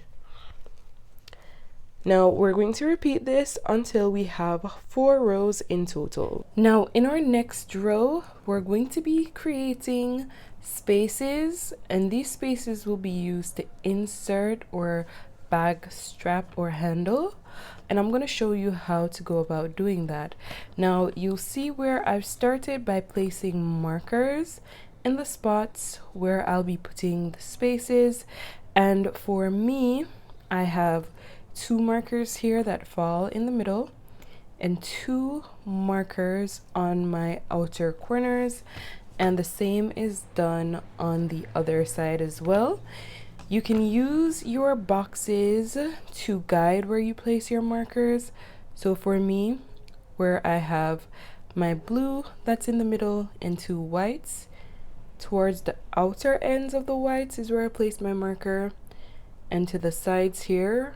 Now we're going to repeat this until we have 4 rows in total. Now in our next row, we're going to be creating spaces, and these spaces will be used to insert or bag strap or handle, and I'm going to show you how to go about doing that. Now you'll see where I've started by placing markers in the spots where I'll be putting the spaces, and for me I have 2 markers here that fall in the middle and 2 markers on my outer corners, And the same is done on the other side as well. You can use your boxes to guide where you place your markers. So for me, where I have my blue that's in the middle and 2 whites, towards the outer ends of the whites is where I place my marker, and to the sides here,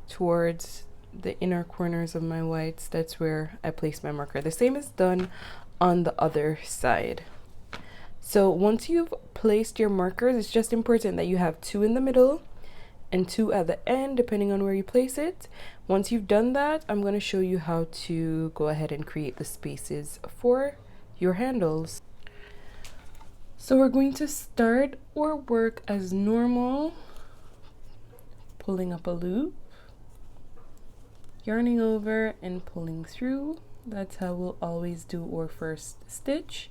towards the inner corners of my whites, that's where I place my marker. The same is done on the other side. So once you've placed your markers, it's just important that you have 2 in the middle and 2 at the end, depending on where you place it. Once you've done that, I'm going to show you how to go ahead and create the spaces for your handles. So we're going to start our work as normal, pulling up a loop, yarning over and pulling through. That's how we'll always do our first stitch.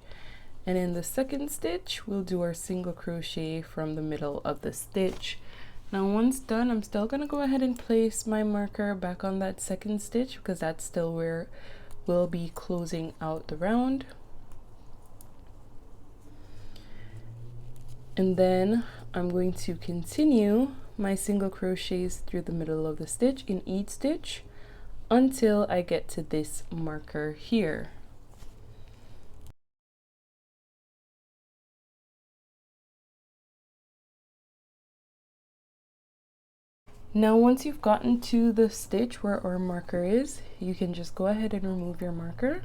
And in the second stitch, we'll do our single crochet from the middle of the stitch. Now once done, I'm still going to go ahead and place my marker back on that second stitch because that's still where we'll be closing out the round. And then I'm going to continue my single crochets through the middle of the stitch in each stitch until I get to this marker here. Now once you've gotten to the stitch where our marker is, you can just go ahead and remove your marker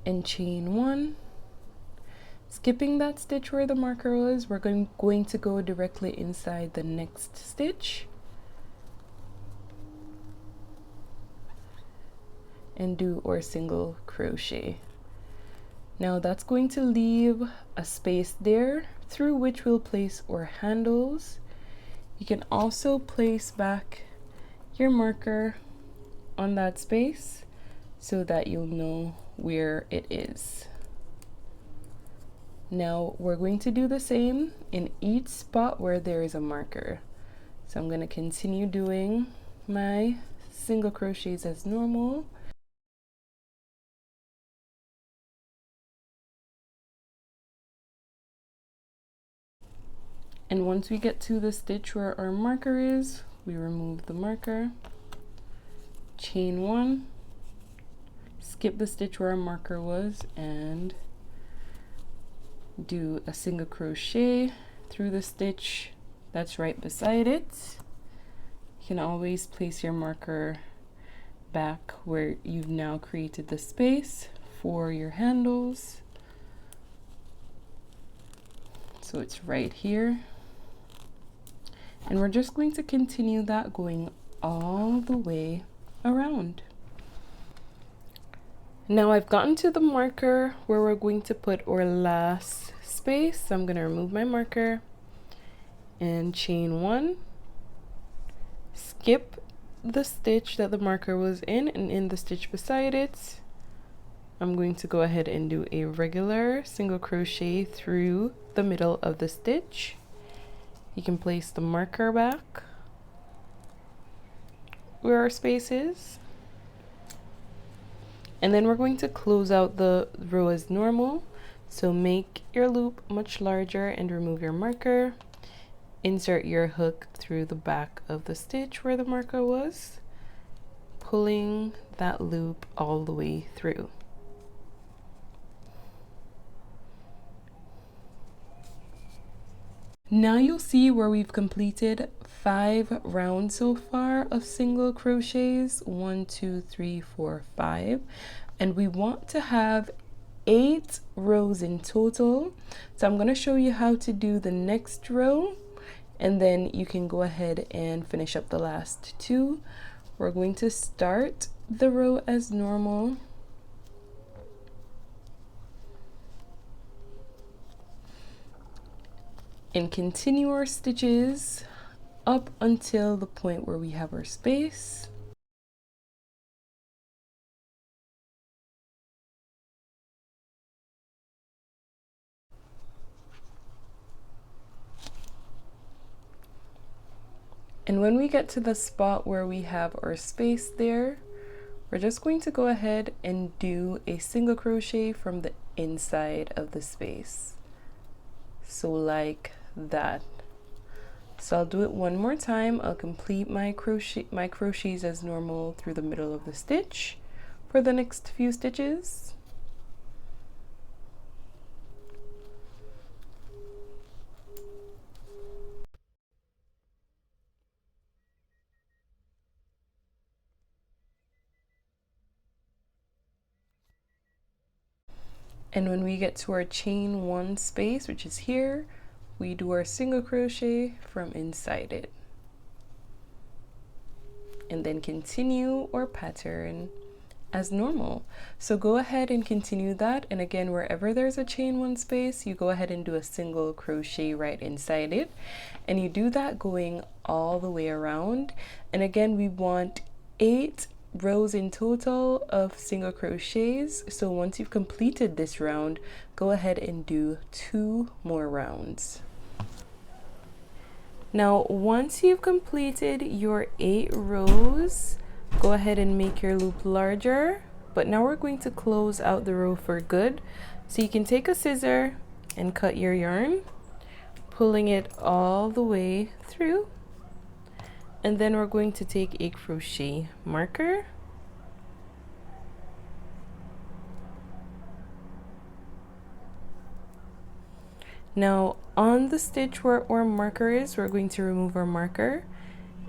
and chain 1. Skipping that stitch where the marker was, we're going to go directly inside the next stitch and do our single crochet. Now that's going to leave a space there through which we'll place our handles. You can also place back your marker on that space so that you'll know where it is. Now we're going to do the same in each spot where there is a marker. So I'm going to continue doing my single crochets as normal. And once we get to the stitch where our marker is, we remove the marker, chain 1, skip the stitch where our marker was, and do a single crochet through the stitch that's right beside it. You can always place your marker back where you've now created the space for your handles. So it's right here. And we're just going to continue that going all the way around. Now I've gotten to the marker where we're going to put our last space. So I'm going to remove my marker and chain 1, skip the stitch that the marker was in, and in the stitch beside it, I'm going to go ahead and do a regular single crochet through the middle of the stitch. You can place the marker back where our space is. And then we're going to close out the row as normal. So make your loop much larger and remove your marker. Insert your hook through the back of the stitch where the marker was, pulling that loop all the way through. Now you'll see where we've completed 5 rounds so far of single crochets, 1, 2, 3, 4, 5, and we want to have 8 rows in total. So I'm going to show you how to do the next row, and then you can go ahead and finish up the last 2. We're going to start the row as normal. And continue our stitches up until the point where we have our space. And when we get to the spot where we have our space there, we're just going to go ahead and do a single crochet from the inside of the space. So like that. So I'll do it one more time. I'll complete my crochets as normal through the middle of the stitch for the next few stitches. And when we get to our chain one space, which is here, we do our single crochet from inside it. And then continue our pattern as normal. So go ahead and continue that. And again, wherever there's a chain one space, you go ahead and do a single crochet right inside it. And you do that going all the way around. And again, we want 8 rows in total of single crochets. So once you've completed this round, go ahead and do 2 more rounds. Now once you've completed your 8 rows, go ahead and make your loop larger. But now we're going to close out the row for good. So you can take a scissor and cut your yarn, pulling it all the way through. And then we're going to take a crochet marker. Now on the stitch where our marker is, we're going to remove our marker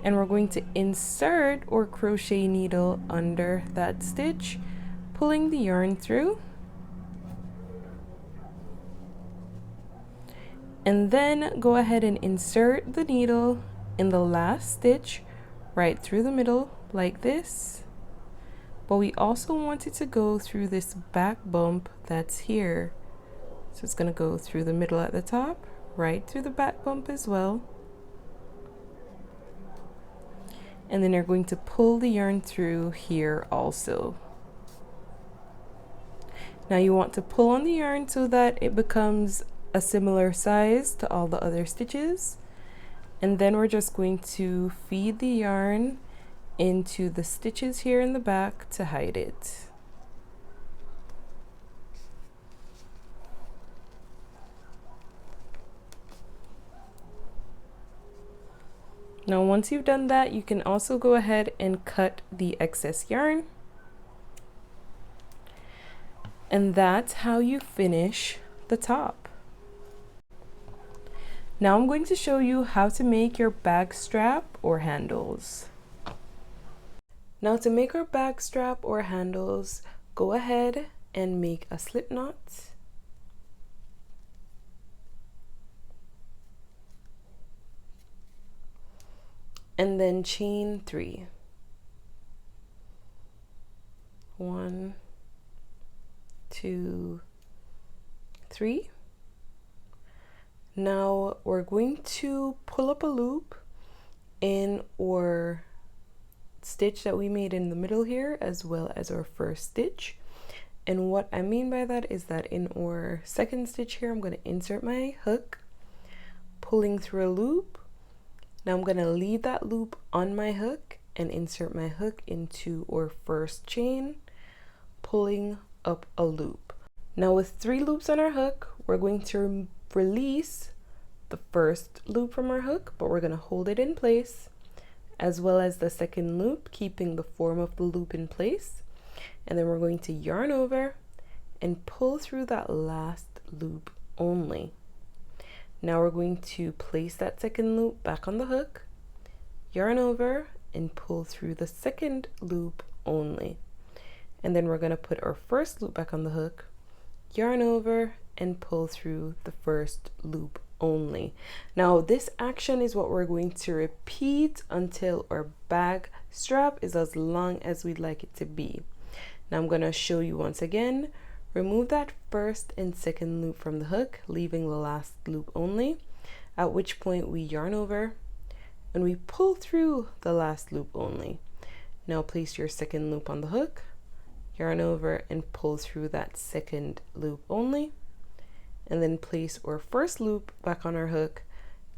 and we're going to insert our crochet needle under that stitch, pulling the yarn through. And then go ahead and insert the needle in the last stitch right through the middle like this. But we also want it to go through this back bump that's here. So it's going to go through the middle at the top, right through the back bump as well. And then you're going to pull the yarn through here also. Now you want to pull on the yarn so that it becomes a similar size to all the other stitches. And then we're just going to feed the yarn into the stitches here in the back to hide it. Now once you've done that, you can also go ahead and cut the excess yarn. And that's how you finish the top. Now I'm going to show you how to make your bag strap or handles. Now to make our bag strap or handles, go ahead and make a slip knot. And then chain 3. 1, 2, 3. Now we're going to pull up a loop in our stitch that we made in the middle here, as well as our first stitch. And what I mean by that is that in our second stitch here, I'm going to insert my hook, pulling through a loop. Now I'm going to leave that loop on my hook and insert my hook into our first chain, pulling up a loop. Now with 3 loops on our hook, we're going to release the first loop from our hook, but we're going to hold it in place, as well as the second loop, keeping the form of the loop in place. And then we're going to yarn over and pull through that last loop only. Now we're going to place that second loop back on the hook, yarn over and pull through the second loop only. And then we're going to put our first loop back on the hook, yarn over and pull through the first loop only. Now this action is what we're going to repeat until our bag strap is as long as we'd like it to be. Now I'm going to show you once again. Remove that first and second loop from the hook, leaving the last loop only, at which point we yarn over and we pull through the last loop only. Now place your second loop on the hook, yarn over and pull through that second loop only, and then place our first loop back on our hook,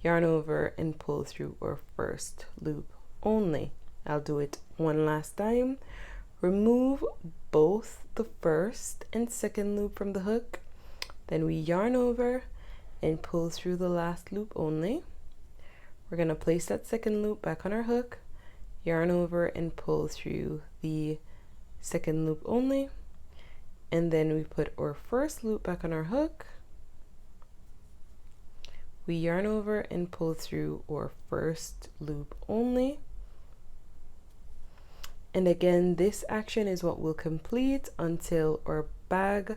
yarn over and pull through our first loop only. I'll do it one last time. remove both the first and second loop from the hook. Then we yarn over and pull through the last loop only. We're going to place that second loop back on our hook, yarn over and pull through the second loop only. And then we put our first loop back on our hook. We yarn over and pull through our first loop only. And again, this action is what we'll complete until our bag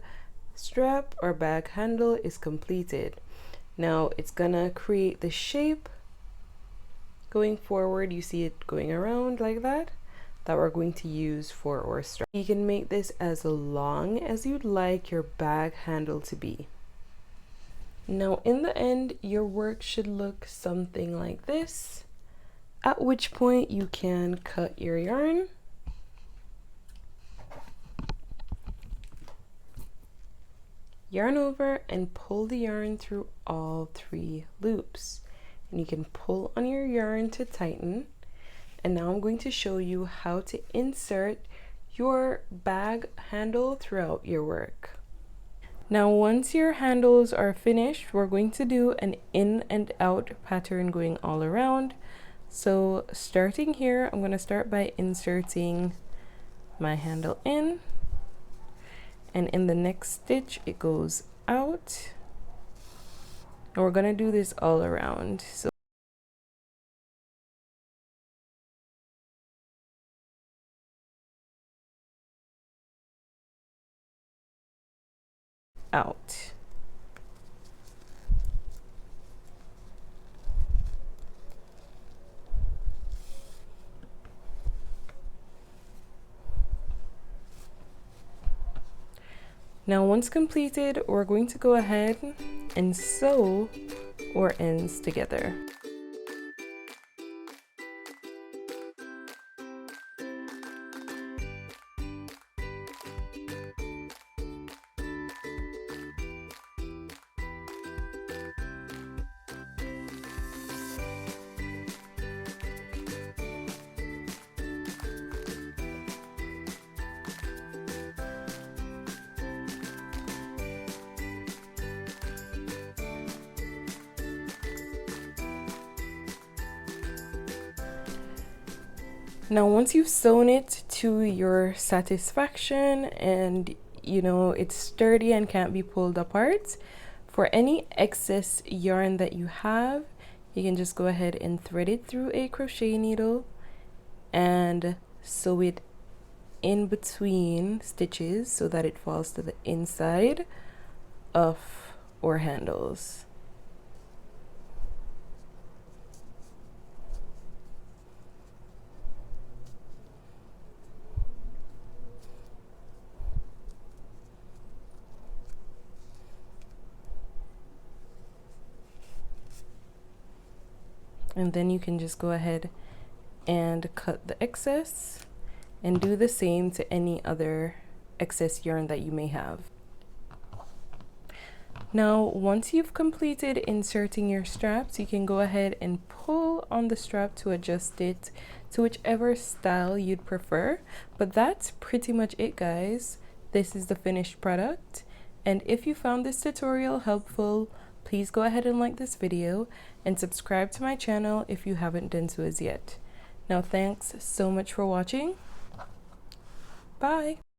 strap or bag handle is completed. Now it's gonna create the shape going forward. You see it going around like that we're going to use for our strap. You can make this as long as you'd like your bag handle to be. Now in the end, your work should look something like this, at which point you can cut your yarn. Yarn over and pull the yarn through all 3 loops. And you can pull on your yarn to tighten. And now I'm going to show you how to insert your bag handle throughout your work. Now once your handles are finished, we're going to do an in and out pattern going all around. So starting here, I'm going to start by inserting my handle in. And in the next stitch, it goes out. And we're going to do this all around. So out. Now once completed, we're going to go ahead and sew our ends together. Now once you've sewn it to your satisfaction and you know it's sturdy and can't be pulled apart, for any excess yarn that you have, you can just go ahead and thread it through a crochet needle and sew it in between stitches so that it falls to the inside of our handles. And then you can just go ahead and cut the excess and do the same to any other excess yarn that you may have. Now once you've completed inserting your straps, you can go ahead and pull on the strap to adjust it to whichever style you'd prefer. But that's pretty much it, guys. This is the finished product, and if you found this tutorial helpful, please go ahead and like this video and subscribe to my channel if you haven't done so as yet. Now thanks so much for watching. Bye!